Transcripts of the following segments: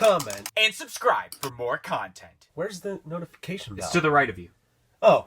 comment, and subscribe for more content. Where's the notification bell? It's to the right of you. Oh.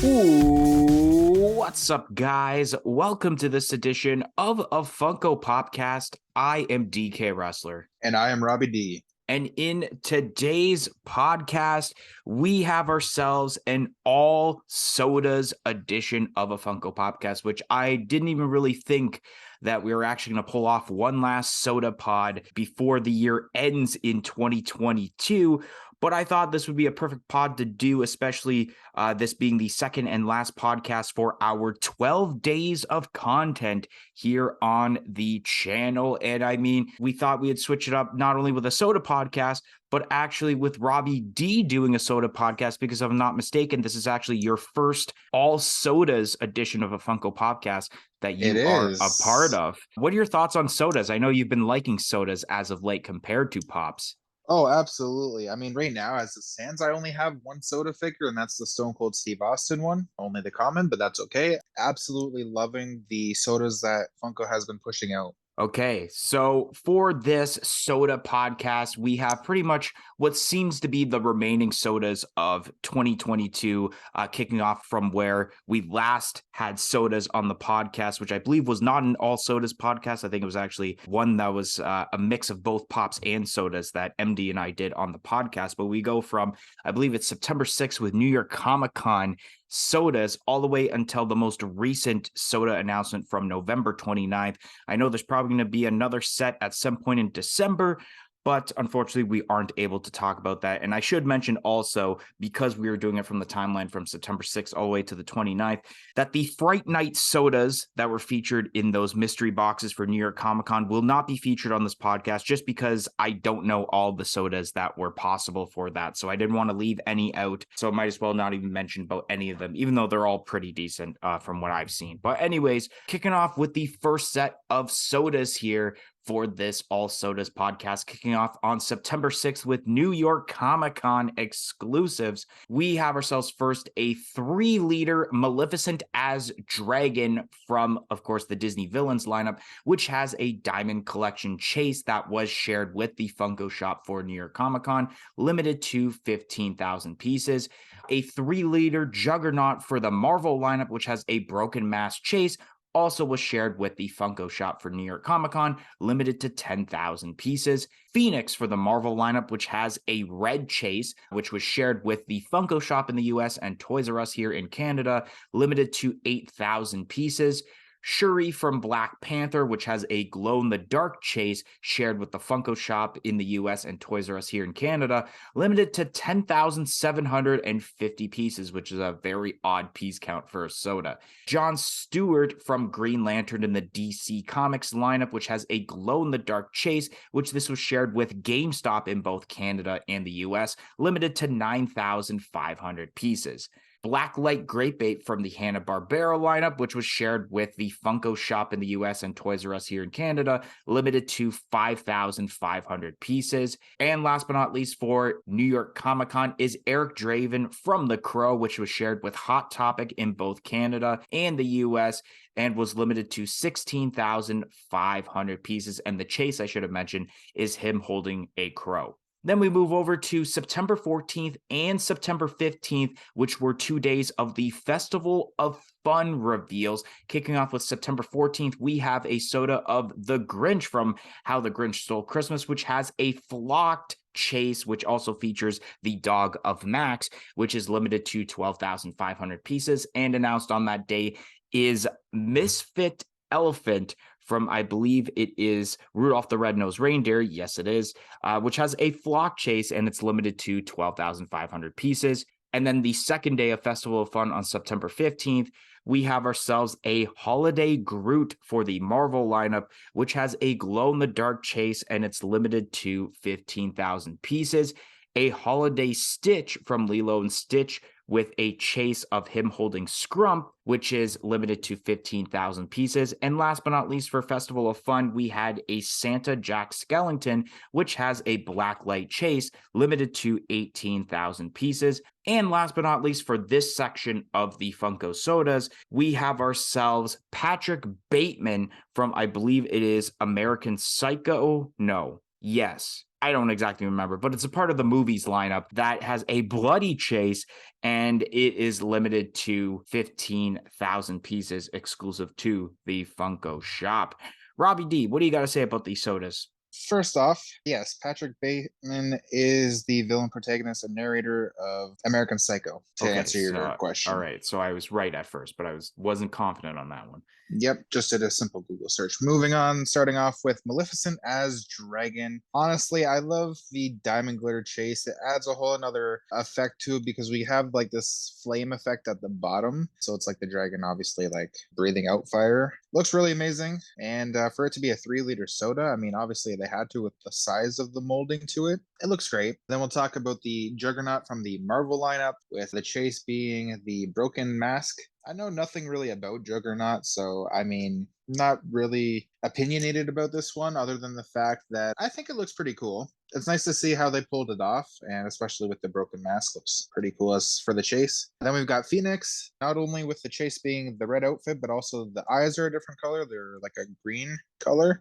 Ooh, what's up, guys? Welcome to this edition of a Funko Popcast. I am DK Wrestler. And I am Robbie D. And in today's podcast, we have ourselves an all sodas edition of a Funko Popcast, which I didn't even really think that we were actually going to pull off one last soda pod before the year ends in 2022. But I thought this would be a perfect pod to do, especially this being the second and last podcast for our 12 days of content here on the channel. And I mean, we thought we'd switch it up not only with a soda podcast, but actually with Robbie D doing a soda podcast, because if I'm not mistaken, this is actually your first all sodas edition of a Funko Popcast that you are a part of. What are your thoughts on sodas? I know you've been liking sodas as of late compared to Pops. Oh, absolutely. I mean, right now, as it stands, I only have one soda figure, and that's the Stone Cold Steve Austin one. Only the common, but that's okay. Absolutely loving the sodas that Funko has been pushing out. Okay, so for this soda podcast, we have pretty much what seems to be the remaining sodas of 2022, kicking off from where we last had sodas on the podcast, which I believe was not an all sodas podcast. I think it was actually one that was a mix of both pops and sodas that MD and I did on the podcast. But we go from, I believe it's September 6th with New York Comic-Con sodas all the way until the most recent soda announcement from November 29th. I know there's probably going to be another set at some point in December, but unfortunately, we aren't able to talk about that. And I should mention also, because we were doing it from the timeline from September 6th all the way to the 29th, that the Fright Night sodas that were featured in those mystery boxes for New York Comic-Con will not be featured on this podcast, just because I don't know all the sodas that were possible for that. So I didn't want to leave any out. So I might as well not even mention about any of them, even though they're all pretty decent from what I've seen. But anyways, kicking off with the first set of sodas here for this All Sodas podcast, kicking off on September 6th with New York Comic-Con exclusives. We have ourselves first a 3-liter Maleficent as Dragon from, of course, the Disney Villains lineup, which has a Diamond Collection chase that was shared with the Funko shop for New York Comic-Con, limited to 15,000 pieces. A 3-liter Juggernaut for the Marvel lineup, which has a Broken Mask chase, also was shared with the Funko shop for New York Comic-Con, limited to 10,000 pieces. Phoenix for the Marvel lineup, which has a red chase, which was shared with the Funko shop in the US and Toys R Us here in Canada, limited to 8,000 pieces. Shuri from Black Panther, which has a glow-in-the-dark chase shared with the Funko shop in the US and Toys R Us here in Canada, limited to 10,750 pieces, which is a very odd piece count for a soda. John Stewart from Green Lantern in the DC Comics lineup, which has a glow-in-the-dark chase, which this was shared with GameStop in both Canada and the US, limited to 9,500 pieces. Blacklight Great Bait from the Hanna-Barbera lineup, which was shared with the Funko shop in the US and Toys R Us here in Canada, limited to 5,500 pieces. And last but not least for New York Comic-Con is Eric Draven from The Crow, which was shared with Hot Topic in both Canada and the US, and was limited to 16,500 pieces. And the chase, I should have mentioned, is him holding a crow. Then we move over to September 14th and September 15th, which were 2 days of the Festival of Fun reveals. Kicking off with September 14th, we have a soda of The Grinch from How the Grinch Stole Christmas, which has a flocked chase, which also features the dog of Max, which is limited to 12,500 pieces. And announced on that day is Misfit Elephant from, I believe it is Rudolph the Red-Nosed Reindeer. Yes, it is, which has a flock chase, and it's limited to 12,500 pieces. And then the second day of Festival of Fun on September 15th, we have ourselves a Holiday Groot for the Marvel lineup, which has a glow-in-the-dark chase, and it's limited to 15,000 pieces. A Holiday Stitch from Lilo and Stitch with a chase of him holding Scrump, which is limited to 15,000 pieces. And last but not least, for Festival of Fun, we had a Santa Jack Skellington, which has a blacklight chase limited to 18,000 pieces. And last but not least, for this section of the Funko Sodas, we have ourselves Patrick Bateman from, I believe it is American Psycho. No. Yes. I don't exactly remember, but it's a part of the movies lineup that has a bloody chase, and it is limited to 15,000 pieces exclusive to the Funko shop. Robbie D, what do you got to say about these sodas? First off, yes, Patrick Bateman is the villain protagonist and narrator of American Psycho, to answer your question. All right, so I was right at first, but I wasn't confident on that one. Yep, just did a simple Google search. Moving on, starting off with Maleficent as Dragon. Honestly, I love the diamond glitter chase. It adds a whole another effect to it because we have like this flame effect at the bottom. So it's like the dragon obviously like breathing out fire. Looks really amazing. And for it to be a 3-liter soda, I mean, obviously they had to with the size of the molding to it. It looks great. Then we'll talk about the Juggernaut from the Marvel lineup, with the chase being the broken mask. I know nothing really about Juggernaut, so I mean, not really opinionated about this one other than the fact that I think it looks pretty cool. It's nice to see how they pulled it off, and especially with the broken mask, looks pretty cool as for the chase. Then we've got Phoenix, not only with the chase being the red outfit, but also the eyes are a different color. They're like a green color.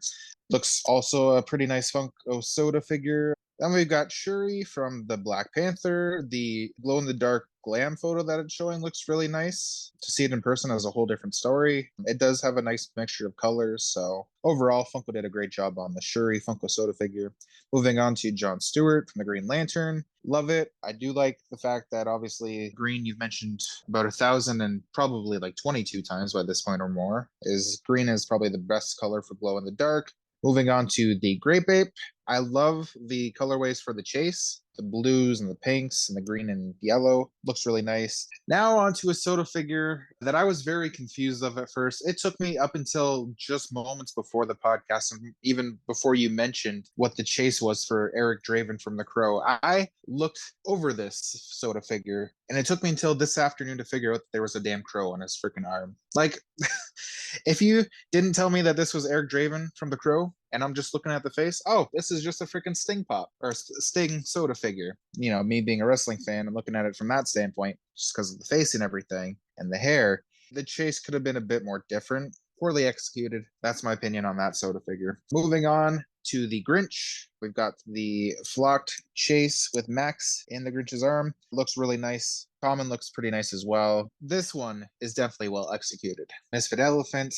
Looks also a pretty nice Funko soda figure. Then we've got Shuri from the Black Panther. The glow-in-the-dark glam photo that it's showing looks really nice. To see it in person is a whole different story. It does have a nice mixture of colors, so overall, Funko did a great job on the Shuri Funko soda figure. Moving on to Jon Stewart from the Green Lantern. Love it. I do like the fact that obviously green, you've mentioned about 1,000 and probably like 22 times by this point or more, is green is probably the best color for glow in the dark. Moving on to the Grape Ape. I love the colorways for the chase. The blues and the pinks and the green and yellow. Looks really nice. Now onto a soda figure that I was very confused of at first. It took me up until just moments before the podcast, and even before you mentioned what the chase was for Eric Draven from The Crow. I looked over this soda figure, and it took me until this afternoon to figure out that there was a damn crow on his freaking arm. Like, if you didn't tell me that this was Eric Draven from The Crow, and I'm just looking at the face, oh, this is just a freaking Sting Pop or Sting soda figure. You know, me being a wrestling fan and looking at it from that standpoint, just because of the face and everything and the hair, the chase could have been a bit more different. Poorly executed. That's my opinion on that soda figure. Moving on to the Grinch. We've got the flocked chase with Max in the Grinch's arm. Looks really nice. Common looks pretty nice as well. This one is definitely well executed. Misfit Elephant,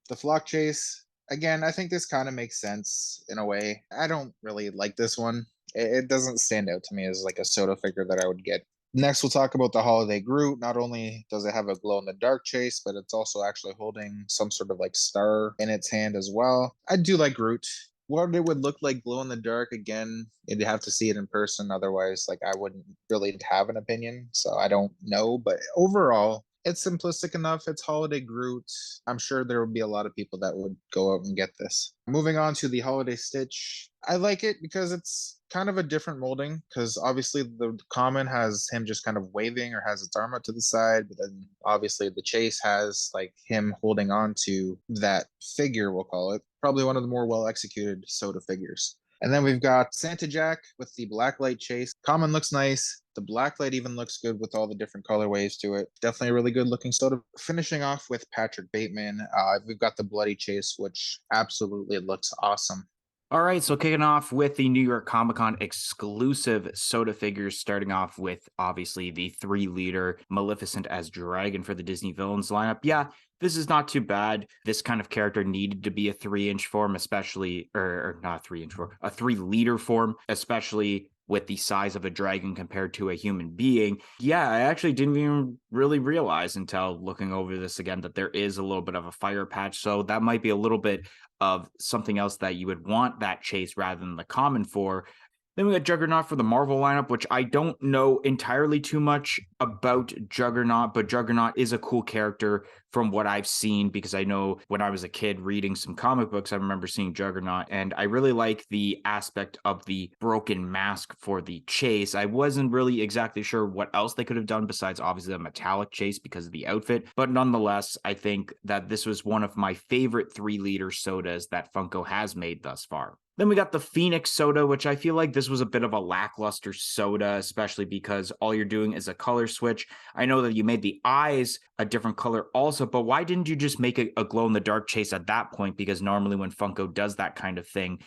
the flock chase. Again, I think this kind of makes sense in a way. I don't really like this one. It doesn't stand out to me as like a soda figure that I would get. Next, we'll talk about the Holiday Groot. Not only does it have a glow-in-the-dark chase, but it's also actually holding some sort of like star in its hand as well. I do like Groot. What it would look like glow-in-the-dark, again, you'd have to see it in person. Otherwise, like, I wouldn't really have an opinion. So I don't know. But overall, it's simplistic enough. It's Holiday Groot. I'm sure there would be a lot of people that would go out and get this. Moving on to the Holiday Stitch. I like it because it's kind of a different molding, because obviously the common has him just kind of waving or has its arm out to the side, but then obviously the chase has like him holding on to that figure, we'll call it. Probably one of the more well executed soda figures. And then we've got Santa Jack with the blacklight chase. Common looks nice. The blacklight even looks good with all the different colorways to it. Definitely a really good looking soda. Finishing off with Patrick Bateman, we've got the bloody chase, which absolutely looks awesome. All right, so kicking off with the New York Comic Con exclusive soda figures, starting off with obviously the 3-liter Maleficent as Dragon for the Disney Villains lineup. Yeah, this is not too bad. This kind of character needed to be a 3-inch form, especially, or not 3-inch form, a 3-liter form, especially with the size of a dragon compared to a human being. Yeah, I actually didn't even really realize until looking over this again that there is a little bit of a fire patch. So that might be a little bit of something else that you would want that chase rather than the common for. Then we got Juggernaut for the Marvel lineup, which I don't know entirely too much about Juggernaut, but Juggernaut is a cool character from what I've seen, because I know when I was a kid reading some comic books, I remember seeing Juggernaut, and I really like the aspect of the broken mask for the chase. I wasn't really exactly sure what else they could have done besides obviously the metallic chase because of the outfit, but nonetheless, I think that this was one of my favorite 3-liter sodas that Funko has made thus far. Then we got the Phoenix soda, which I feel like this was a bit of a lackluster soda, especially because all you're doing is a color switch. I know that you made the eyes a different color also, but why didn't you just make a glow-in-the-dark chase at that point? Because normally when Funko does that kind of thing,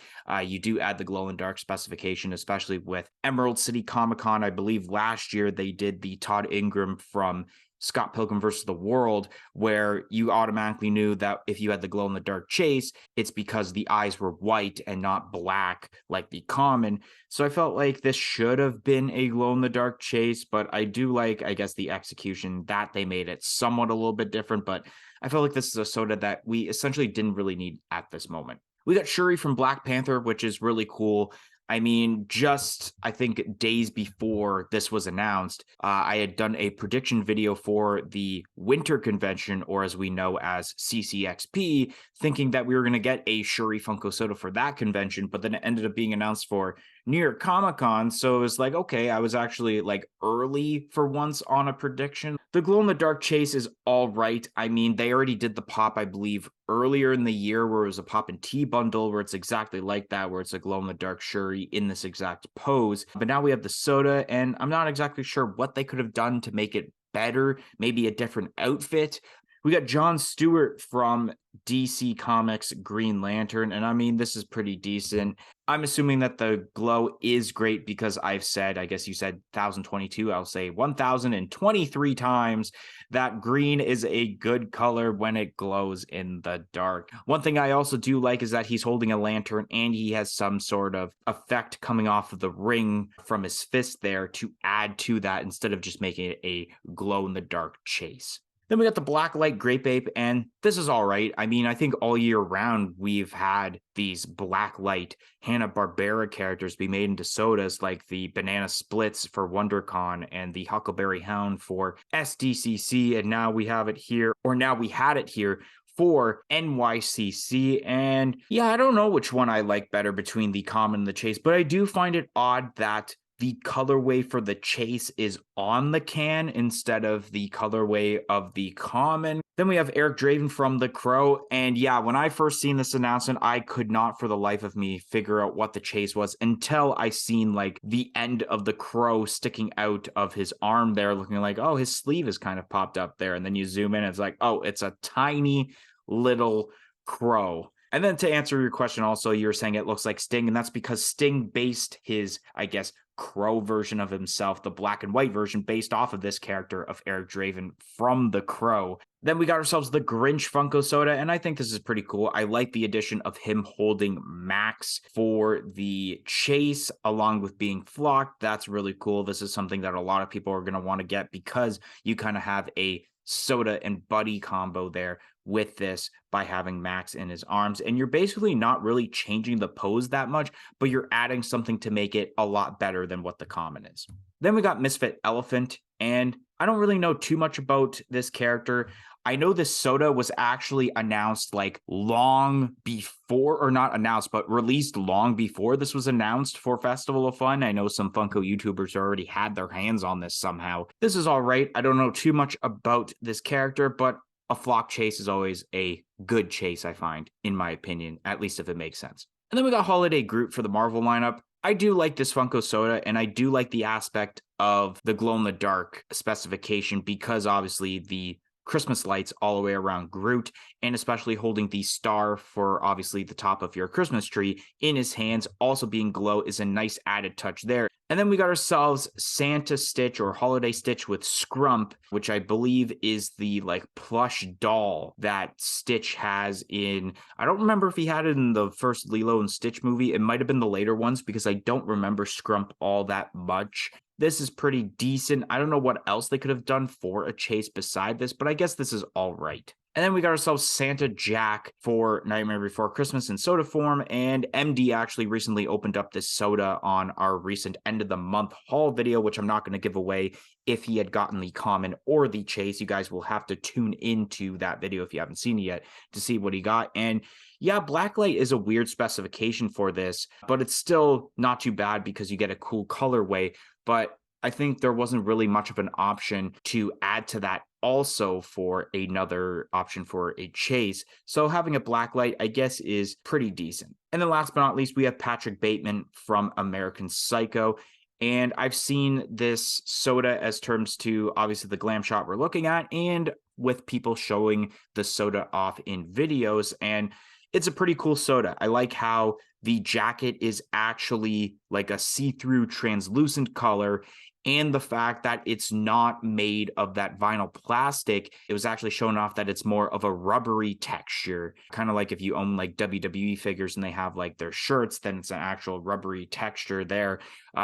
you do add the glow-in-dark specification, especially with Emerald City Comic Con. I believe last year they did the Todd Ingram from Scott Pilgrim vs. the World, where you automatically knew that if you had the glow in the dark chase, it's because the eyes were white and not black like the common. So I felt like this should have been a glow in the dark chase, but I do like, I guess, the execution that they made it somewhat a little bit different. But I felt like this is a soda that we essentially didn't really need at this moment. We got Shuri from Black Panther, which is really cool. I mean, just I think days before this was announced, I had done a prediction video for the Winter Convention, or as we know as CCXP, thinking that we were going to get a Shuri Funko Soda for that convention, but then it ended up being announced for New York Comic Con. So it was like, okay, I was actually like early for once on a prediction. The glow in the dark chase is all right. I mean, they already did the pop, I believe, earlier in the year where it was a pop and tea bundle where it's exactly like that, where it's a glow in the dark Shuri in this exact pose. But now we have the soda, and I'm not exactly sure what they could have done to make it better. Maybe a different outfit. We got John Stewart from DC Comics Green Lantern, and I mean, this is pretty decent. I'm assuming that the glow is great because I've said, I guess you said 1022, I'll say 1023 times that green is a good color when it glows in the dark. One thing I also do like is that he's holding a lantern and he has some sort of effect coming off of the ring from his fist there to add to that instead of just making it a glow in the dark chase. Then we got the Blacklight Grape Ape, and this is all right. I mean, I think all year round we've had these Blacklight Hanna-Barbera characters be made into sodas, like the Banana Splits for WonderCon and the Huckleberry Hound for SDCC, and now we have it here, or now we had it here for NYCC. And yeah, I don't know which one I like better between the common and the chase, but I do find it odd that the colorway for the chase is on the can instead of the colorway of the common. Then we have Eric Draven from The Crow. And yeah, when I first seen this announcement, I could not for the life of me figure out what the chase was until I seen like the end of the crow sticking out of his arm there, looking like, oh, his sleeve is kind of popped up there. And then you zoom in, it's like, oh, it's a tiny little crow. And then to answer your question also, you're saying it looks like Sting, and that's because Sting based his, I guess, crow version of himself, the black and white version, based off of this character of Eric Draven from The Crow. Then we got ourselves the Grinch Funko Soda, and I think this is pretty cool. I like the addition of him holding Max for the chase along with being flocked. That's really cool. This is something that a lot of people are going to want to get because you kind of have a soda and buddy combo there with this by having Max in his arms, and you're basically not really changing the pose that much, but you're adding something to make it a lot better than what the common is. Then we got Misfit Elephant, and I don't really know too much about this character. I know this soda was actually announced like long before, or not announced, but released long before this was announced for Festival of Fun. I know some Funko YouTubers already had their hands on this somehow. This is all right. I don't know too much about this character, but a flock chase is always a good chase, I find, in my opinion, at least if it makes sense. And then we got Holiday Groot for the Marvel lineup. I do like this Funko soda, and I do like the aspect of the glow-in-the-dark specification because obviously the Christmas lights all the way around Groot, and especially holding the star for obviously the top of your Christmas tree in his hands, also being glow, is a nice added touch there. And then we got ourselves Santa Stitch or Holiday Stitch with Scrump, which I believe is the like plush doll that Stitch has in, I don't remember if he had it in the first Lilo and Stitch movie. It might have been the later ones because I don't remember Scrump all that much. This is pretty decent. I don't know what else they could have done for a chase beside this, but I guess this is all right. And then we got ourselves Santa Jack for Nightmare Before Christmas in soda form. And MD actually recently opened up this soda on our recent end of the month haul video, which I'm not going to give away if he had gotten the common or the chase. You guys will have to tune into that video if you haven't seen it yet to see what he got. And yeah, Blacklight is a weird specification for this, but it's still not too bad because you get a cool colorway. But I think there wasn't really much of an option to add to that also for another option for a chase. So having a Blacklight, I guess, is pretty decent. And then last but not least, we have Patrick Bateman from American Psycho. And I've seen this soda as terms to obviously the glam shot we're looking at and with people showing the soda off in videos. And it's a pretty cool soda. I like how the jacket is actually like a see-through translucent color, and the fact that it's not made of that vinyl plastic. It was actually shown off that it's more of a rubbery texture, kind of like if you own like WWE figures and they have like their shirts, then it's an actual rubbery texture there.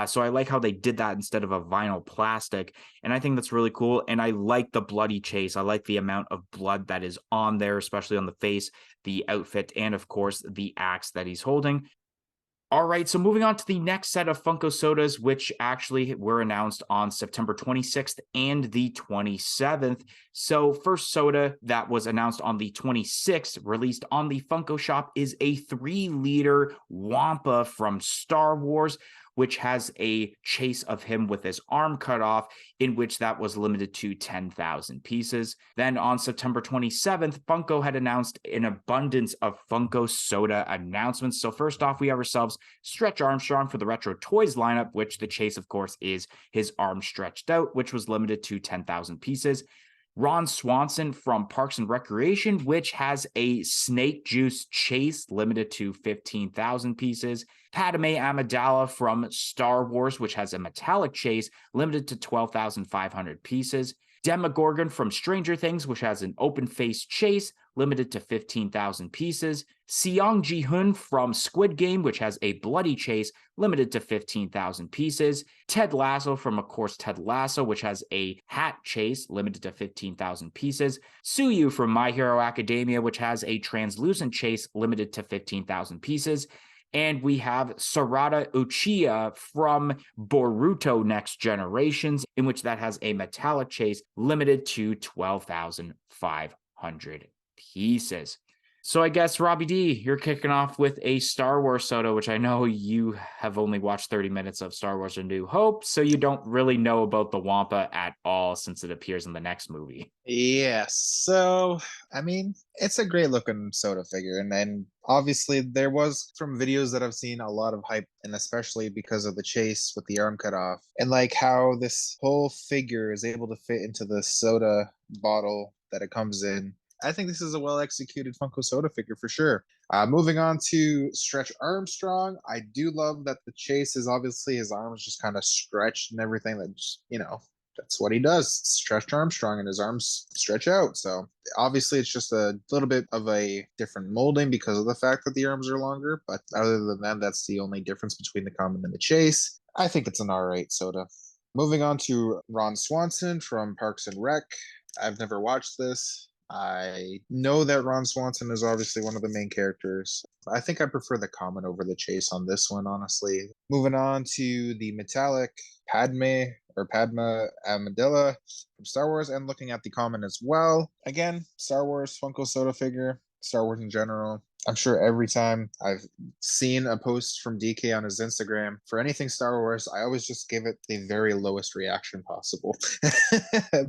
So I like how they did that instead of a vinyl plastic, and I think that's really cool. And I like the bloody chase. I like the amount of blood that is on there, especially on the face, the outfit, and of course the axe that he's holding. All right, so moving on to the next set of Funko sodas, which actually were announced on September 26th and the 27th. So first soda that was announced on the 26th, released on the Funko shop, is a 3-liter Wampa from Star Wars, which has a chase of him with his arm cut off, in which that was limited to 10,000 pieces. Then on September 27th, Funko had announced an abundance of Funko soda announcements. So first off, we have ourselves Stretch Armstrong for the Retro Toys lineup, which the chase, of course, is his arm stretched out, which was limited to 10,000 pieces. Ron Swanson from Parks and Recreation, which has a snake juice chase limited to 15,000 pieces. Padme Amidala from Star Wars, which has a metallic chase limited to 12,500 pieces. Demogorgon from Stranger Things, which has an open face chase limited to 15,000 pieces. Seong Ji-hoon from Squid Game, which has a bloody chase limited to 15,000 pieces. Ted Lasso from, of course, Ted Lasso, which has a hat chase limited to 15,000 pieces. Suyu from My Hero Academia, which has a translucent chase limited to 15,000 pieces. And we have Sarada Uchiha from Boruto Next Generations, in which that has a metallic chase limited to 12,500 pieces. So I guess, Robbie D, you're kicking off with a Star Wars soda, which I know you have only watched 30 minutes of Star Wars A New Hope, so you don't really know about the Wampa at all since it appears in the next movie. Yes. So, I mean, it's a great looking soda figure. And obviously, there was from videos that I've seen a lot of hype, and especially because of the chase with the arm cut off, and like how this whole figure is able to fit into the soda bottle that it comes in. I think this is a well-executed Funko soda figure for sure. Moving on to Stretch Armstrong, I do love that the chase is obviously his arms just kind of stretched and everything. That just, that's what he does. Stretch Armstrong, and his arms stretch out. So obviously, it's just a little bit of a different molding because of the fact that the arms are longer. But other than that, that's the only difference between the common and the chase. I think it's an R8 soda. Moving on to Ron Swanson from Parks and Rec. I've never watched this. I know that Ron Swanson is obviously one of the main characters. I think I prefer the common over the chase on this one, honestly. Moving on to the metallic Padma Amidala from Star Wars, and looking at the common as well. Again, Star Wars Funko soda figure, Star Wars in general. I'm sure every time I've seen a post from DK on his Instagram for anything Star Wars, I always just give it the very lowest reaction possible.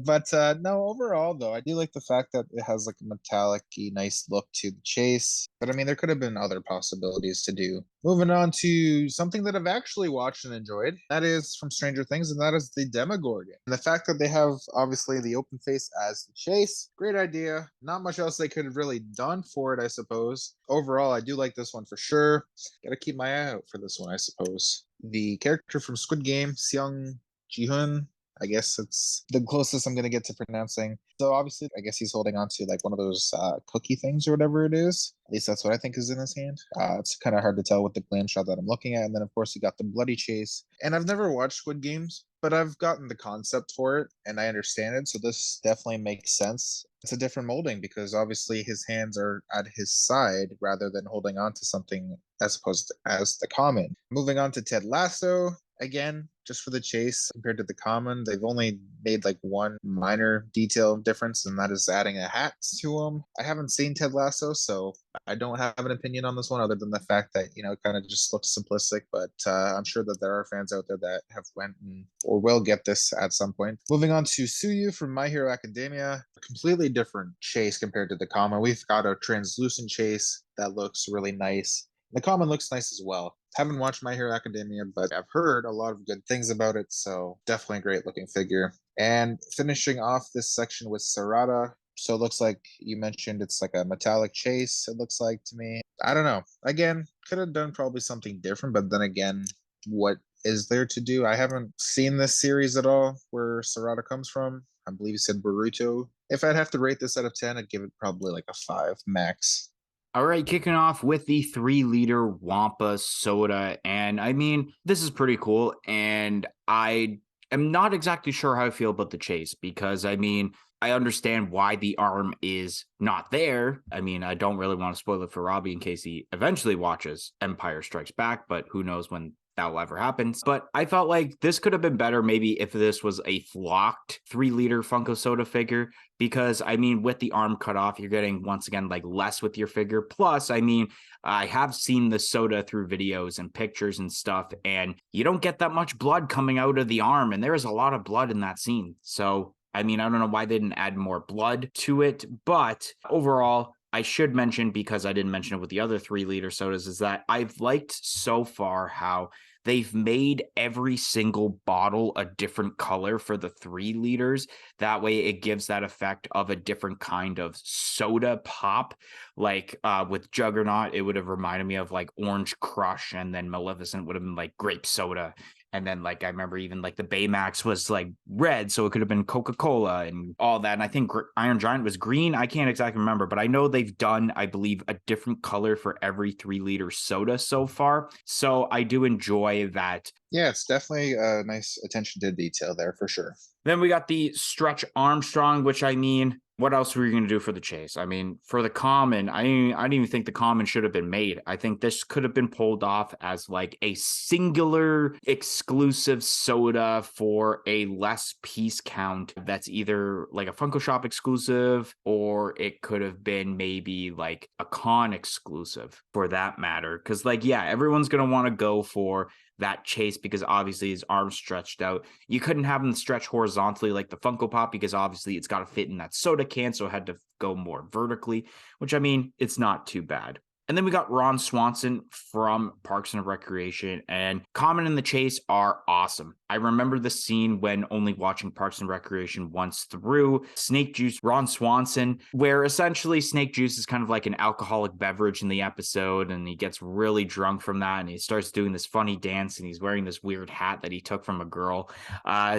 But no, overall, though, I do like the fact that it has like a metallic-y, nice look to the chase. But I mean, there could have been other possibilities to do. Moving on to something that I've actually watched and enjoyed. That is from Stranger Things, and that is the Demogorgon. And the fact that they have, obviously, the open face as the chase. Great idea. Not much else they could have really done for it, I suppose. Overall, I do like this one for sure. Gotta keep my eye out for this one, I suppose. The character from Squid Game, Seong Ji-hoon, I guess it's the closest I'm going to get to pronouncing. So obviously, I guess he's holding on to like one of those cookie things or whatever it is. At least that's what I think is in his hand. It's kind of hard to tell with the glam shot that I'm looking at. And then, of course, you got the bloody chase. And I've never watched Squid Games, but I've gotten the concept for it and I understand it. So this definitely makes sense. It's a different molding because obviously his hands are at his side rather than holding on to something as opposed to as the common. Moving on to Ted Lasso, again, just for the chase compared to the common, they've only made like one minor detail difference, and that is adding a hat to him. I haven't seen Ted Lasso, so I don't have an opinion on this one other than the fact that, you know, it kind of just looks simplistic, but I'm sure that there are fans out there that have went and, or will get this at some point. Moving on to Suyu from My Hero Academia, a completely different chase compared to the common. We've got a translucent chase that looks really nice. The common looks nice as well. Haven't watched My Hero Academia, but I've heard a lot of good things about it, so definitely a great looking figure. And finishing off this section with Sarada. So it looks like you mentioned it's like a metallic chase, it looks like to me. I don't know. Again, could have done probably something different, but then again, what is there to do? I haven't seen this series at all where Sarada comes from. I believe you said Boruto. If I'd have to rate this out of 10, I'd give it probably like a 5 max. All right, kicking off with the 3-liter Wampa soda. And I mean, this is pretty cool. And I am not exactly sure how I feel about the chase because, I mean, I understand why the arm is not there. I mean, I don't really want to spoil it for Robbie in case he eventually watches Empire Strikes Back, but who knows when that will ever happen. But I felt like this could have been better maybe if this was a flocked 3-liter Funko soda figure, because I mean, with the arm cut off, you're getting once again like less with your figure. Plus, I mean, I have seen the soda through videos and pictures and stuff, and you don't get that much blood coming out of the arm, and there is a lot of blood in that scene. So I mean, I don't know why they didn't add more blood to it, but overall, I should mention, because I didn't mention it with the other 3-liter sodas, is that I've liked so far how they've made every single bottle a different color for the 3 liters. That way it gives that effect of a different kind of soda pop. Like with Juggernaut, it would have reminded me of like Orange Crush, and then Maleficent would have been like grape soda. And then, like, I remember even, like, the Baymax was, like, red, so it could have been Coca-Cola and all that. And I think Iron Giant was green. I can't exactly remember, but I know they've done, I believe, a different color for every 3-liter soda so far. So I do enjoy that. Yeah, it's definitely a nice attention to detail there for sure. Then we got the Stretch Armstrong, which, I mean, what else were you going to do for the chase? I mean, for the common, I didn't even think the common should have been made. I think this could have been pulled off as like a singular exclusive soda for a less piece count that's either like a Funko Shop exclusive, or it could have been maybe like a con exclusive for that matter. Because like, yeah, everyone's going to want to go for that chase because obviously his arms stretched out. You couldn't have him stretch horizontally like the Funko Pop because obviously it's got to fit in that soda can, so it had to go more vertically, which I mean, it's not too bad. And then we got Ron Swanson from Parks and Recreation, and Common and the Chase are awesome. I remember the scene when only watching Parks and Recreation once through, Snake Juice, Ron Swanson, where essentially Snake Juice is kind of like an alcoholic beverage in the episode, and he gets really drunk from that, and he starts doing this funny dance, and he's wearing this weird hat that he took from a girl.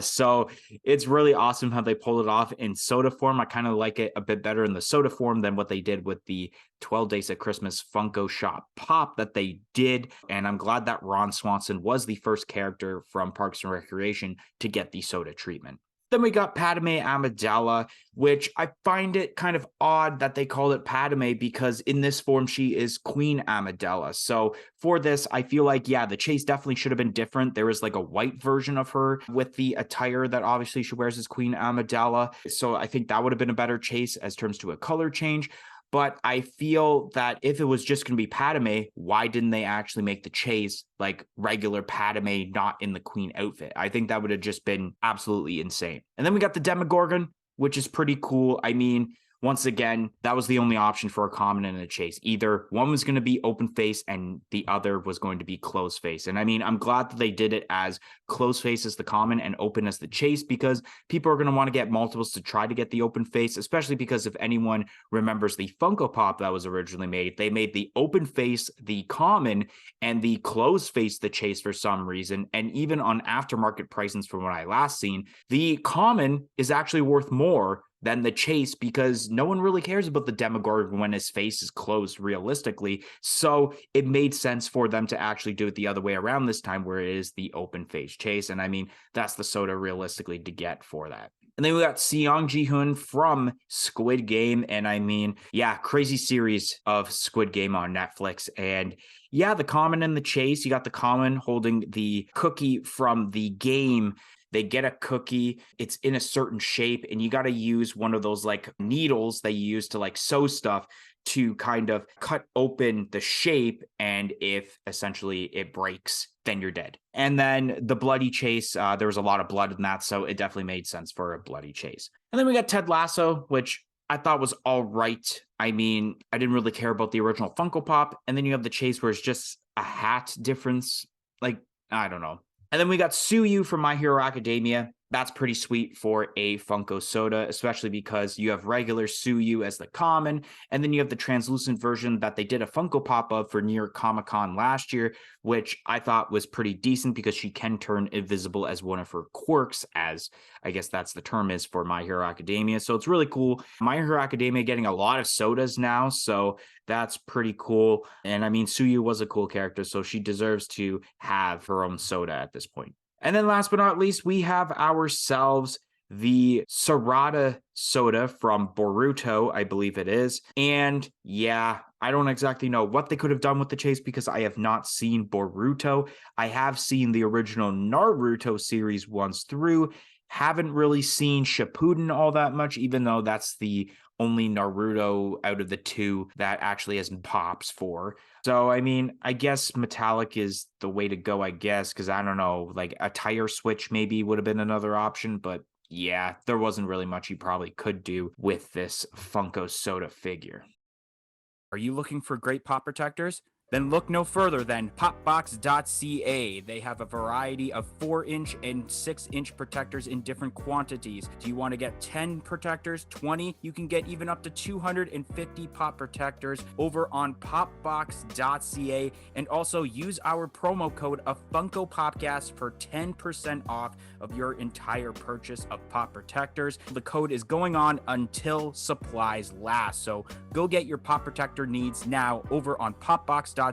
So it's really awesome how they pulled it off in soda form. I kind of like it a bit better in the soda form than what they did with the 12 Days of Christmas Funko Shop Pop that they did. And I'm glad that Ron Swanson was the first character from Parks and Recreation to get the soda treatment. Then we got Padme Amidala, which I find it kind of odd that they called it Padme because in this form, she is Queen Amidala. So for this, I feel like, yeah, the chase definitely should have been different. There was like a white version of her with the attire that obviously she wears as Queen Amidala. So I think that would have been a better chase as terms to a color change. But I feel that if it was just going to be Padme, why didn't they actually make the chase like regular Padme, not in the queen outfit? I think that would have just been absolutely insane. And then we got the Demogorgon, which is pretty cool. I mean, once again, that was the only option for a common and a chase. Either one was going to be open face and the other was going to be closed face. And I mean, I'm glad that they did it as closed face as the common and open as the chase, because people are going to want to get multiples to try to get the open face, especially because if anyone remembers the Funko Pop that was originally made, they made the open face the common and the closed face the chase for some reason. And even on aftermarket pricings from what I last seen, the common is actually worth more than the chase because no one really cares about the Demogorgon when his face is closed realistically. So it made sense for them to actually do it the other way around this time, where it is the open face chase. And I mean, that's the soda realistically to get for that. And then we got Seong Ji-hoon from Squid Game. And I mean, yeah, crazy series of Squid Game on Netflix. And yeah, the common and the chase, you got the common holding the cookie from the game. They get a cookie, it's in a certain shape, and you got to use one of those like needles they use to like sew stuff to kind of cut open the shape. And if essentially it breaks, then you're dead. And then the bloody chase, there was a lot of blood in that, so it definitely made sense for a bloody chase. And then we got Ted Lasso, which I thought was all right. I mean, I didn't really care about the original Funko Pop. And then you have the chase where it's just a hat difference. Like, I don't know. And then we got Suyu from My Hero Academia. That's pretty sweet for a Funko soda, especially because you have regular Suyu as the common, and then you have the translucent version that they did a Funko Pop of for New York Comic Con last year, which I thought was pretty decent because she can turn invisible as one of her quirks, as I guess that's the term is for My Hero Academia. So it's really cool. My Hero Academia getting a lot of sodas now, so that's pretty cool. And I mean, Suyu was a cool character, so she deserves to have her own soda at this point. And then last but not least, we have ourselves the Serrata soda from Boruto, I believe it is. And yeah, I don't exactly know what they could have done with the chase because I have not seen Boruto. I have seen the original Naruto series once through. Haven't really seen Shippuden all that much, even though that's the only Naruto out of the two that actually has pops for. So, I mean, I guess metallic is the way to go, I guess, because I don't know, like a tire switch maybe would have been another option, but yeah, there wasn't really much you probably could do with this Funko soda figure. Are you looking for great pop protectors? Then look no further than popbox.ca. They have a variety of 4-inch and 6-inch protectors in different quantities. Do you want to get 10 protectors, 20? You can get even up to 250 pop protectors over on popbox.ca. And also use our promo code of Funko Popcast for 10% off of your entire purchase of pop protectors. The code is going on until supplies last. So go get your pop protector needs now over on popbox.ca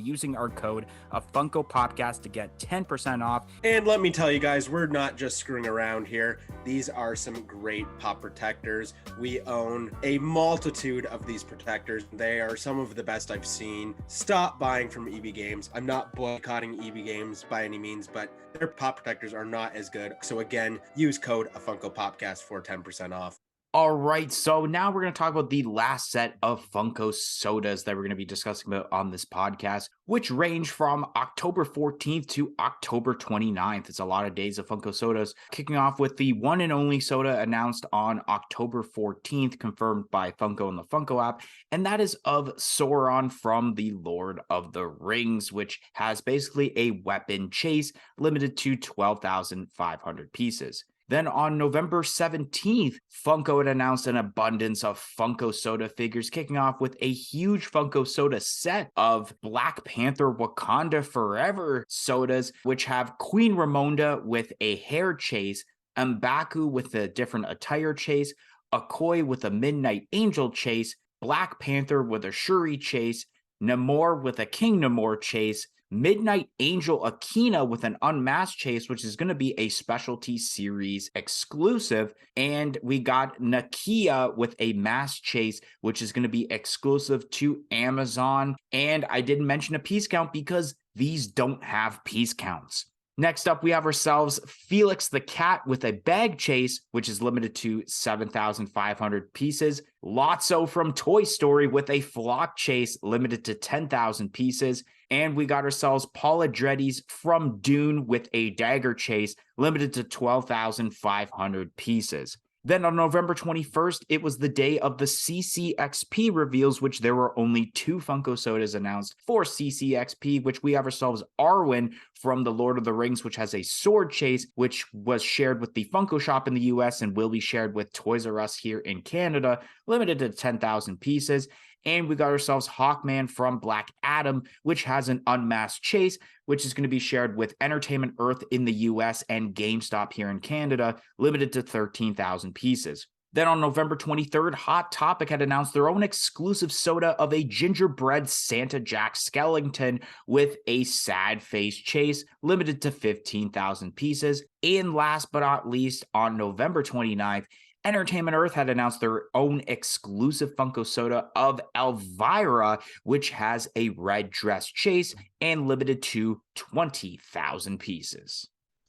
using our code of Funko Popcast to get 10% off. And let me tell you guys, we're not just screwing around here. These are some great pop protectors. We own a multitude of these protectors. They are some of the best I've seen. Stop buying from EB Games. I'm not boycotting EB Games by any means, but their pop protectors are not as good. So again, use code of Funko Popcast for 10% off. All right, so now we're going to talk about the last set of Funko sodas that we're going to be discussing about on this podcast, which range from October 14th to October 29th. It's a lot of days of Funko sodas, kicking off with the one and only soda announced on October 14th, confirmed by Funko in the Funko app, and that is of Sauron from the Lord of the Rings, which has basically a weapon chase limited to 12,500 pieces. Then on November 17th, Funko had announced an abundance of Funko soda figures, kicking off with a huge Funko soda set of Black Panther Wakanda Forever sodas, which have Queen Ramonda with a hair chase, M'Baku with a different attire chase, Okoye with a Midnight Angel chase, Black Panther with a Shuri chase, Namor with a King Namor chase, Midnight Angel Akina with an unmasked chase, which is going to be a specialty series exclusive. And we got Nakia with a masked chase, which is going to be exclusive to Amazon. And I didn't mention a piece count because these don't have piece counts. Next up, we have ourselves Felix the Cat with a bag chase, which is limited to 7,500 pieces. Lotso from Toy Story with a flock chase, limited to 10,000 pieces. And we got ourselves Paula Dreddy's from Dune with a dagger chase, limited to 12,500 pieces. Then on November 21st, it was the day of the CCXP reveals, which there were only 2 Funko sodas announced for CCXP, which we have ourselves Arwen from The Lord of the Rings, which has a sword chase, which was shared with the Funko shop in the US and will be shared with Toys R Us here in Canada, limited to 10,000 pieces. And we got ourselves Hawkman from Black Adam, which has an unmasked chase, which is going to be shared with Entertainment Earth in the US and GameStop here in Canada, limited to 13,000 pieces. Then on November 23rd, Hot Topic had announced their own exclusive soda of a gingerbread Santa Jack Skellington with a sad face chase, limited to 15,000 pieces. And last but not least, on November 29th, Entertainment Earth had announced their own exclusive Funko soda of Elvira, which has a red dress chase and limited to 20,000 pieces.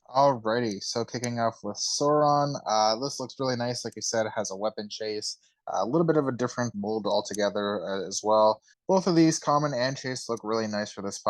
Alrighty, so kicking off with Sauron. This looks really nice. Like you said, it has a weapon chase. A little bit of a different mold altogether as well. Both of these, common and chase, look really nice for this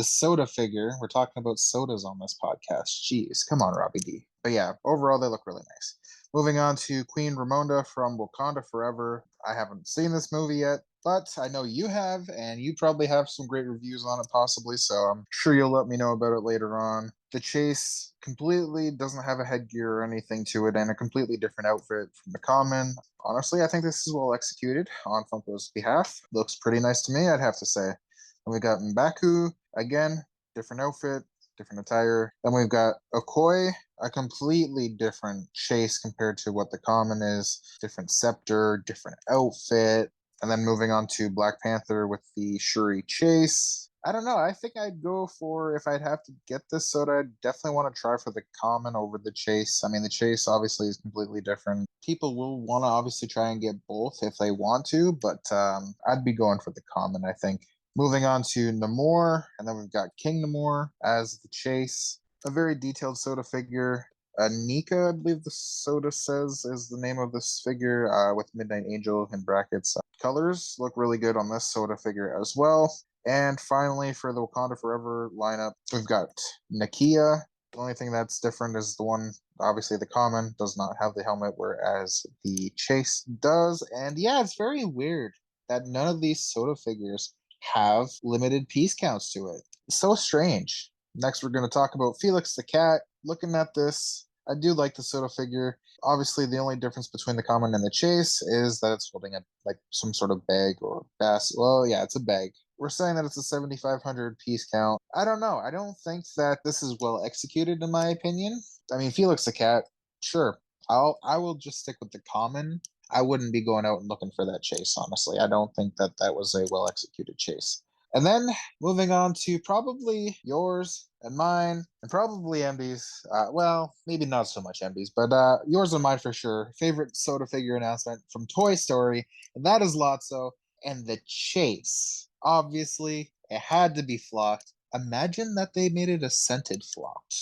soda figure. We're talking about sodas on this podcast. Jeez, come on, Robbie D. But yeah, overall, they look really nice. Moving on to Queen Ramonda from Wakanda Forever. I haven't seen this movie yet, but I know you have, and you probably have some great reviews on it possibly, so I'm sure you'll let me know about it later on. The chase completely doesn't have a headgear or anything to it, and a completely different outfit from the common. Honestly, I think this is well executed on Funko's behalf. Looks pretty nice to me, I'd have to say. And we got M'Baku, again, different outfit, different attire. Then we've got Okoye, a completely different chase compared to what the common is. Different scepter, different outfit. And then moving on to Black Panther with the Shuri chase. I don't know. I think I'd go for, if I'd have to get this soda, I'd definitely want to try for the common over the chase. I mean, the chase obviously is completely different. People will want to obviously try and get both if they want to, but I'd be going for the common, I think. Moving on to Namor, and then we've got King Namor as the chase. A very detailed soda figure. Nika, I believe the soda says, is the name of this figure, with Midnight Angel in brackets. Colors look really good on this soda figure as well. And finally, for the Wakanda Forever lineup, we've got Nakia. The only thing that's different is the one, obviously the common, does not have the helmet, whereas the chase does. And yeah, it's very weird that none of these soda figures have limited piece counts to it. So strange. Next, we're going to talk about Felix the Cat. Looking at this, I do like the soda figure. Obviously, the only difference between the common and the chase is that it's holding a like some sort of bag or basket. Well, yeah, it's a bag. We're saying that it's a 7,500 piece count. I don't know. I don't think that this is well executed, in my opinion. I mean, Felix the Cat, sure. I will just stick with the common. I wouldn't be going out and looking for that chase, honestly. I don't think that that was a well executed chase. And then moving on to probably yours and mine, and probably MD's. Well, maybe not so much MD's, but yours and mine for sure. Favorite soda figure announcement from Toy Story, and that is Lotso. And the chase, obviously, it had to be flocked. Imagine that they made it a scented flocked.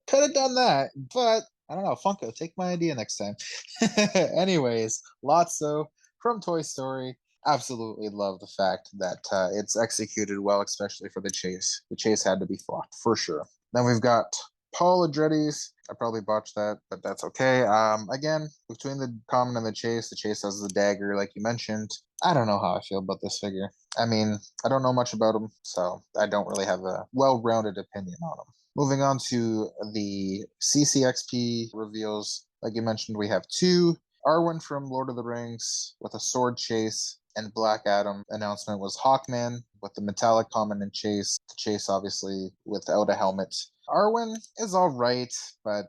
Could have done that, but I don't know. Funko, take my idea next time. Anyways, Lotso from Toy Story. Absolutely love the fact that it's executed well, especially for the chase. The chase had to be flocked for sure. Then we've got Paul Andretti's. I probably botched that, but that's okay. Again, between the common and the chase has the dagger, like you mentioned. I don't know how I feel about this figure. I mean, I don't know much about him, so I don't really have a well-rounded opinion on him. Moving on to the CCXP reveals, like you mentioned, we have 2. Arwen from Lord of the Rings with a sword chase, and Black Adam announcement was Hawkman with the metallic common and chase. The chase, obviously, without a helmet. Arwen is all right, but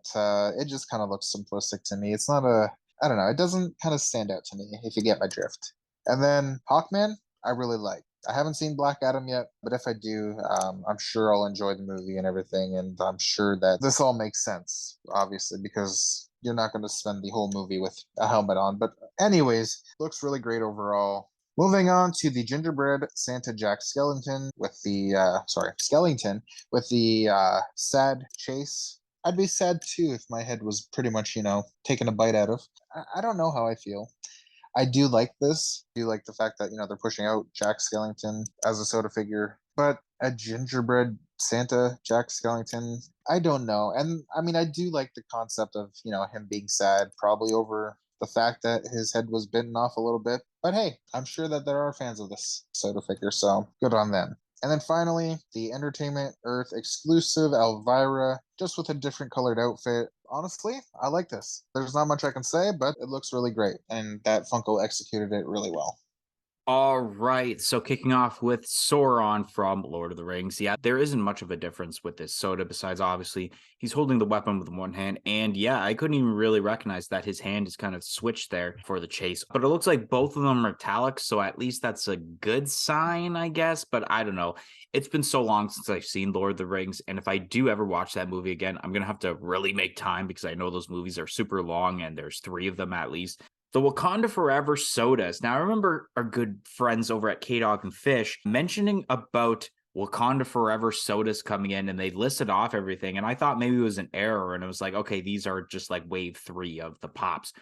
it just kind of looks simplistic to me. It's not I don't know, it doesn't kind of stand out to me, if you get my drift. And then Hawkman, I really like. I haven't seen Black Adam yet, but if I do, I'm sure I'll enjoy the movie and everything, and I'm sure that this all makes sense, obviously, because you're not going to spend the whole movie with a helmet on. But anyways, looks really great overall. Moving on to the gingerbread Santa Jack Skellington with the sad chase. I'd be sad too if my head was pretty much, taking a bite out of. I don't know how I feel. I do like this. I do like the fact that, they're pushing out Jack Skellington as a soda figure, but a gingerbread Santa, Jack Skellington. I don't know. And I mean, I do like the concept of, him being sad, probably over the fact that his head was bitten off a little bit. But hey, I'm sure that there are fans of this soda figure, so good on them. And then finally, the Entertainment Earth exclusive Elvira, just with a different colored outfit. Honestly, I like this. There's not much I can say, but it looks really great. And that Funko executed it really well. All right, so kicking off with Sauron from Lord of the Rings. Yeah, there isn't much of a difference with this soda besides obviously he's holding the weapon with one hand. And yeah, I couldn't even really recognize that his hand is kind of switched there for the chase. But it looks like both of them are metallic, so at least that's a good sign, I guess. But I don't know. It's been so long since I've seen Lord of the Rings. And if I do ever watch that movie again, I'm going to have to really make time because I know those movies are super long and there's 3 of them at least. The Wakanda Forever sodas. Now, I remember our good friends over at K-Dog and Fish mentioning about Wakanda Forever sodas coming in, and they listed off everything. And I thought maybe it was an error, and it was like, okay, these are just like wave 3 of the pops.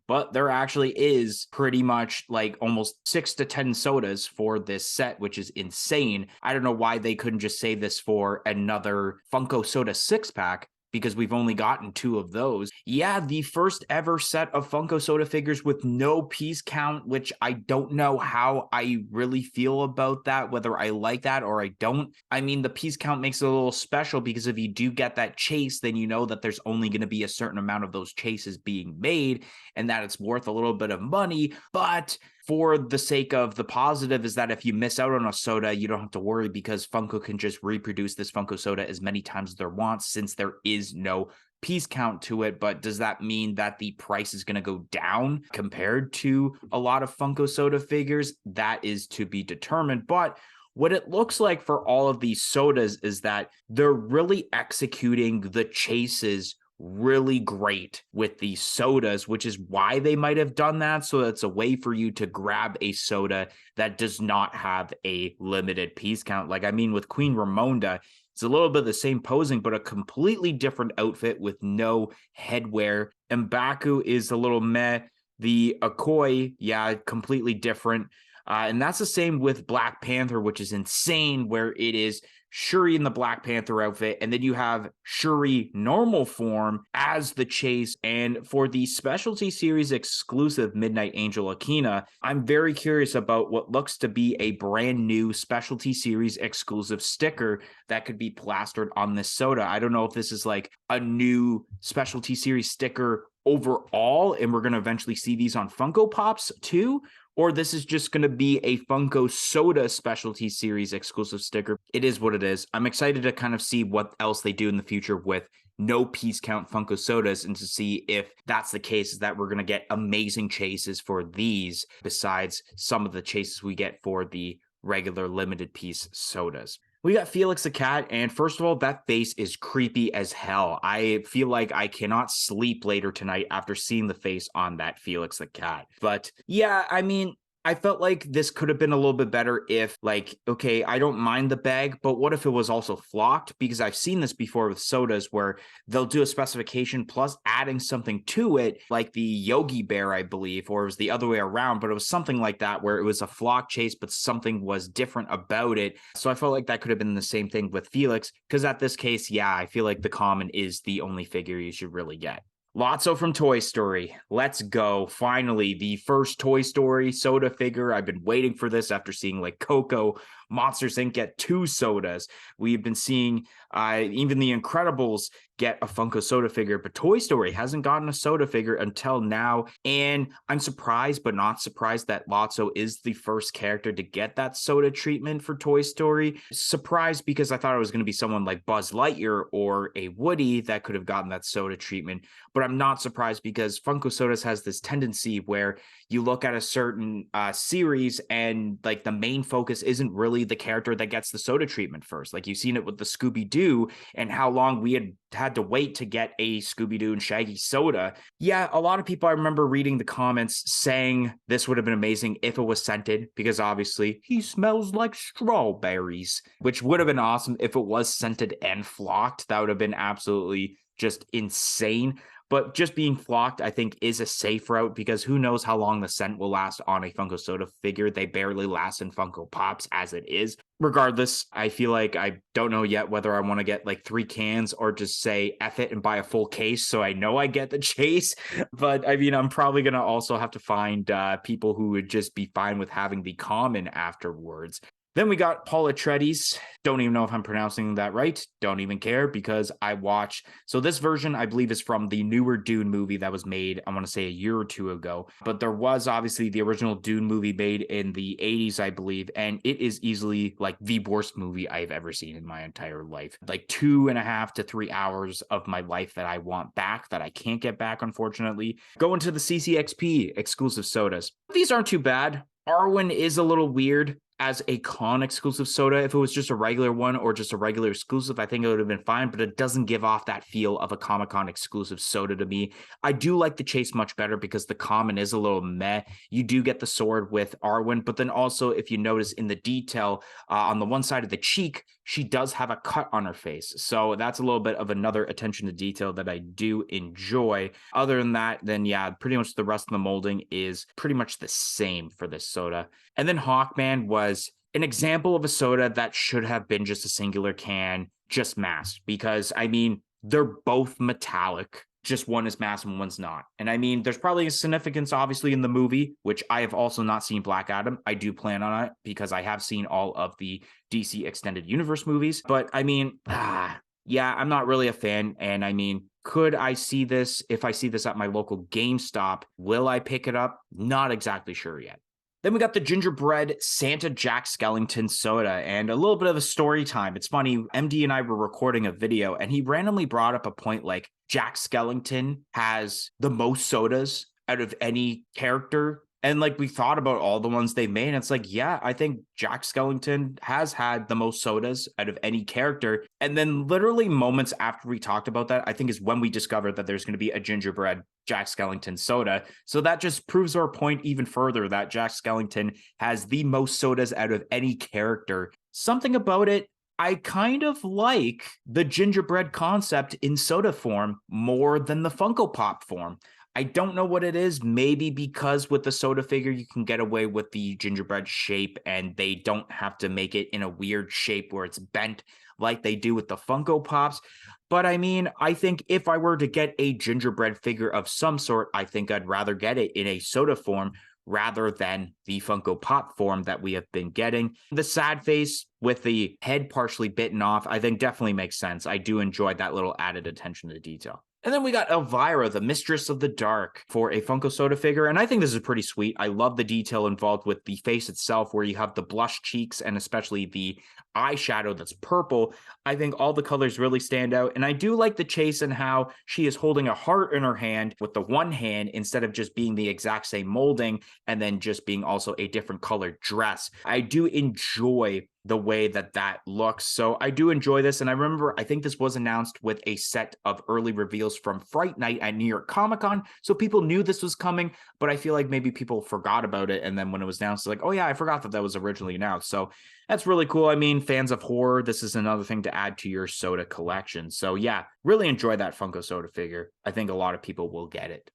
But there actually is pretty much like almost 6 to 10 sodas for this set, which is insane. I don't know why they couldn't just save this for another Funko Soda 6-pack, because we've only gotten 2 of those. Yeah, the first ever set of Funko Soda figures with no piece count, which I don't know how I really feel about that, whether I like that or I don't. I mean, the piece count makes it a little special because if you do get that chase, then you know that there's only going to be a certain amount of those chases being made and that it's worth a little bit of money. But for the sake of the positive is that if you miss out on a soda, you don't have to worry because Funko can just reproduce this Funko soda as many times as they want since there is no piece count to it. But does that mean that the price is going to go down compared to a lot of Funko soda figures? That is to be determined. But what it looks like for all of these sodas is that they're really executing the chases really great with these sodas, which is why they might have done that. So that's a way for you to grab a soda that does not have a limited piece count. Like, I mean, with Queen Ramonda, it's a little bit the same posing, but a completely different outfit with no headwear. M'Baku is a little meh. The Akoi, yeah, completely different. And that's the same with Black Panther, which is insane, where it is Shuri in the Black Panther outfit, and then you have Shuri normal form as the chase. And for the specialty series exclusive Midnight Angel Akina, I'm very curious about what looks to be a brand new specialty series exclusive sticker that could be plastered on this soda. I don't know if this is like a new specialty series sticker overall, and we're going to eventually see these on Funko Pops too, or this is just going to be a Funko Soda Specialty Series exclusive sticker. It is what it is. I'm excited to kind of see what else they do in the future with no piece count Funko Sodas and to see if that's the case, is that we're going to get amazing chases for these besides some of the chases we get for the regular limited piece sodas. We got Felix the cat, and first of all, that face is creepy as hell. I feel like I cannot sleep later tonight after seeing the face on that Felix the cat. But yeah, I mean, I felt like this could have been a little bit better if, like, okay, I don't mind the bag, but what if it was also flocked? Because I've seen this before with sodas where they'll do a specification plus adding something to it, like the Yogi Bear, I believe, or it was the other way around, but it was something like that where it was a flock chase, but something was different about it. So I felt like that could have been the same thing with Felix, because at this case, yeah, I feel like the common is the only figure you should really get. Lotso from Toy Story. Let's go. Finally, the first Toy Story soda figure. I've been waiting for this after seeing like Coco, Monsters Inc. get 2 sodas. We've been seeing even the Incredibles get a Funko soda figure, but Toy Story hasn't gotten a soda figure until now. And I'm surprised, but not surprised that Lotso is the first character to get that soda treatment for Toy Story. Surprised because I thought it was going to be someone like Buzz Lightyear or a Woody that could have gotten that soda treatment. But I'm not surprised because Funko Sodas has this tendency where you look at a certain series and like the main focus isn't really the character that gets the soda treatment first. Like you've seen it with the Scooby-Doo and how long we had to wait to get a Scooby-Doo and Shaggy soda. Yeah, a lot of people, I remember reading the comments saying this would have been amazing if it was scented, because obviously he smells like strawberries, which would have been awesome if it was scented and flocked. That would have been absolutely just insane. but just being flocked, I think, is a safe route because who knows how long the scent will last on a Funko Soda figure. They barely last in Funko Pops as it is. Regardless, I feel like I don't know yet whether I want to get like 3 cans or just say F it and buy a full case so I know I get the chase. But I mean, I'm probably going to also have to find people who would just be fine with having the common afterwards. Then we got Paul Atreides. Don't even know if I'm pronouncing that right. Don't even care because I watched. So this version, I believe, is from the newer Dune movie that was made, I want to say a year or two ago. But there was obviously the original Dune movie made in the 80s, I believe. And it is easily like the worst movie I've ever seen in my entire life. Like 2.5 to 3 hours of my life that I want back, that I can't get back, unfortunately. Going to the CCXP exclusive sodas. These aren't too bad. Arwen is a little weird as a con exclusive soda. If it was just a regular one or just a regular exclusive, I think it would have been fine, but it doesn't give off that feel of a Comic-Con exclusive soda to me. I do like the chase much better because the common is a little meh. You do get the sword with Arwen, but then also if you notice in the detail on the one side of the cheek, she does have a cut on her face. So that's a little bit of another attention to detail that I do enjoy. Other than that, then yeah, pretty much the rest of the molding is pretty much the same for this soda. And then Hawkman was an example of a soda that should have been just a singular can, just masked, because I mean, they're both metallic. Just one is masked and one's not. And I mean, there's probably a significance, obviously, in the movie, which I have also not seen Black Adam. I do plan on it because I have seen all of the DC Extended Universe movies. But I mean, yeah, I'm not really a fan. And I mean, could I see this if I see this at my local GameStop? Will I pick it up? Not exactly sure yet. Then we got the gingerbread Santa Jack Skellington soda and a little bit of a story time. It's funny, MD and I were recording a video and he randomly brought up a point like Jack Skellington has the most sodas out of any character. And like we thought about all the ones they made, and it's like, yeah, I think Jack Skellington has had the most sodas out of any character. And then literally moments after we talked about that, I think is when we discovered that there's going to be a gingerbread Jack Skellington soda. So that just proves our point even further that Jack Skellington has the most sodas out of any character. Something about it, I kind of like the gingerbread concept in soda form more than the Funko Pop form. I don't know what it is. Maybe because with the soda figure, you can get away with the gingerbread shape and they don't have to make it in a weird shape where it's bent like they do with the Funko Pops. But I mean, I think if I were to get a gingerbread figure of some sort, I think I'd rather get it in a soda form rather than the Funko Pop form that we have been getting. The sad face with the head partially bitten off, I think definitely makes sense. I do enjoy that little added attention to detail. And then we got Elvira, the Mistress of the Dark, for a Funko Soda figure. And I think this is pretty sweet. I love the detail involved with the face itself, where you have the blush cheeks and especially the eyeshadow that's purple. I think all the colors really stand out. And I do like the chase and how she is holding a heart in her hand with the one hand instead of just being the exact same molding and then just being also a different colored dress. I do enjoy the way that that looks. So I do enjoy this. And I remember, I think this was announced with a set of early reveals from Fright Night at New York Comic Con. So people knew this was coming, but I feel like maybe people forgot about it. And then when it was announced, like, oh yeah, I forgot that that was originally announced. So that's really cool. I mean, fans of horror, this is another thing to add to your soda collection. So yeah, really enjoy that Funko Soda figure. I think a lot of people will get it.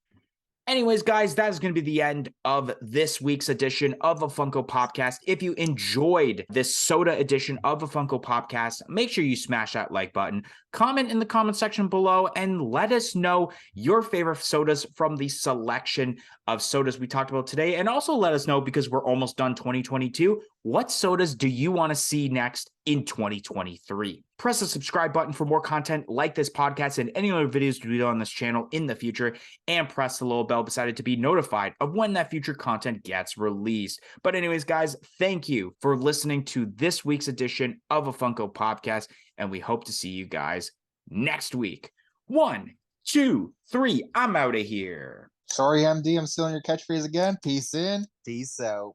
Anyways, guys, that is going to be the end of this week's edition of a Funko Popcast. If you enjoyed this soda edition of a Funko Popcast, make sure you smash that like button, comment in the comment section below, and let us know your favorite sodas from the selection of sodas we talked about today. And also let us know, because we're almost done 2022, what sodas do you want to see next in 2023? Press the subscribe button for more content like this podcast and any other videos we do on this channel in the future, and press the little bell beside it to be notified of when that future content gets released. But anyways, guys, thank you for listening to this week's edition of a Funko Podcast, and we hope to see you guys next week. 1, 2, 3, I'm out of here. Sorry, MD, I'm stealing your catchphrase again. Peace in, peace out.